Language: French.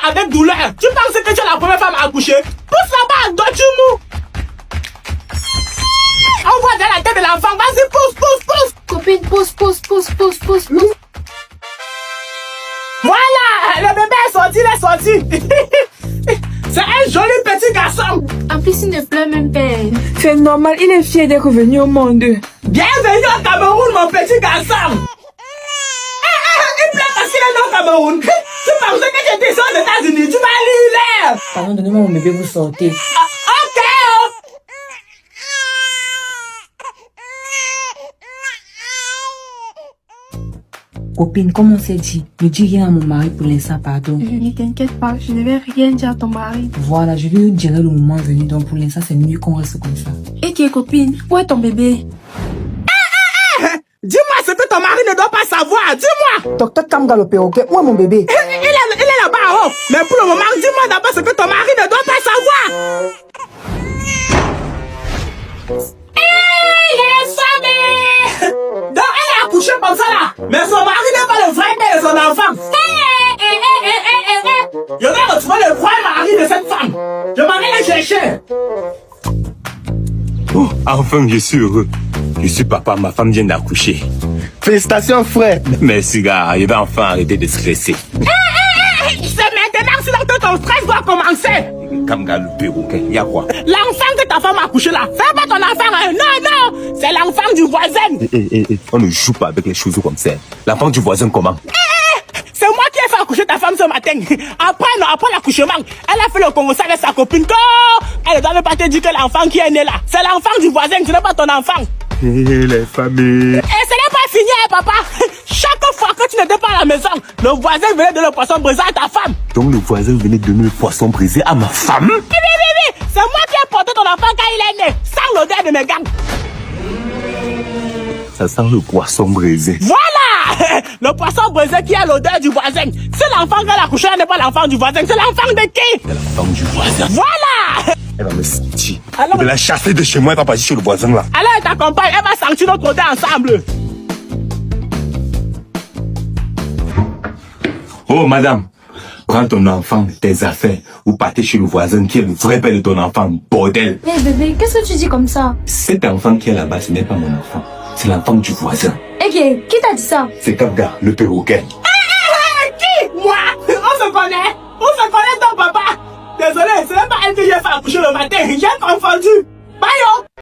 avec douleur. Tu penses que tu es la première femme à accoucher? Pousse là-bas, doigt tu mou. On voit dans la tête de l'enfant. Vas-y, pousse. Copine, pousse. Voilà, le bébé est sorti. C'est un joli petit garçon. En plus, il ne pleure même pas. C'est normal, il est fier d'être venu au monde. Bienvenue au Cameroun, mon petit garçon. Il pleure parce qu'il est né au Cameroun. Tu pensais que j'étais aux États-Unis. Tu vas lire. Pardon, donnez-moi mon bébé, vous sortez. Ok. Copine, comme on s'est dit, ne dis rien à mon mari pour l'instant, pardon. Ne t'inquiète pas, je ne vais rien dire à ton mari. Voilà, je lui dirai le moment venu, donc pour l'instant, c'est mieux qu'on reste comme ça. Et qui est copine? Où est ton bébé? Dis-moi ce que ton mari ne doit pas savoir. Dis-moi. Docteur Kamga le perroquet, où est mon bébé? Il est là-bas en haut. Mais pour le moment, dis-moi d'abord ce que ton mari ne doit pas savoir. Donc elle est accouchée comme ça là. Mais son mari n'est pas le vrai père de son enfant. Je vais retrouver le vrai mari de cette femme. Je m'en vais le chercher. Oh, enfin je suis heureux. Je suis papa, ma femme vient d'accoucher. Félicitations frère. Merci gars, je vais enfin arrêter de stresser. C'est maintenant que ton stress doit commencer. Kamga le perroquet, y'a quoi? L'enfant que ta femme a accouché là, fais pas ton enfant, hein. Non, c'est l'enfant du voisin. On ne joue pas avec les choses comme ça. L'enfant du voisin comment? C'est moi qui ai fait accoucher ta femme ce matin. Après l'accouchement, elle a fait le conversation avec sa copine. Elle ne doit même pas te dire que l'enfant qui est né là, c'est l'enfant du voisin, ce n'est pas ton enfant. Les familles. Et ce n'est pas fini, hein, papa. Chaque fois que tu n'étais pas à la maison, le voisin venait donner le poisson brisé à ta femme. Donc le voisin venait donner le poisson brisé à ma femme? Oui. C'est moi qui ai porté ton enfant quand il est né, sans l'odeur de mes gants. Ça sent le poisson brisé. Voilà. Le poisson brisé qui a l'odeur du voisin. C'est l'enfant qu'elle a accouché, n'est pas l'enfant du voisin. C'est l'enfant de qui? C'est l'enfant du voisin. Voilà. Elle va me sentir. Alors, Elle va la chasser de chez moi, elle va passer chez le voisin là. alors elle t'accompagne, elle va sentir notre odeur ensemble. Oh madame, prends ton enfant, tes affaires, ou partez chez le voisin qui est le vrai père de ton enfant, bordel. Mais bébé, qu'est-ce que tu dis comme ça? Cet enfant qui est là-bas, ce n'est pas mon enfant, c'est l'enfant du voisin. Et qui t'a dit ça? C'est Kamga, le perroquet. Qui? Moi? On se connaît ton papa. Désolé, ce n'est pas elle que j'ai fait accoucher le matin. J'ai confondu. Bye.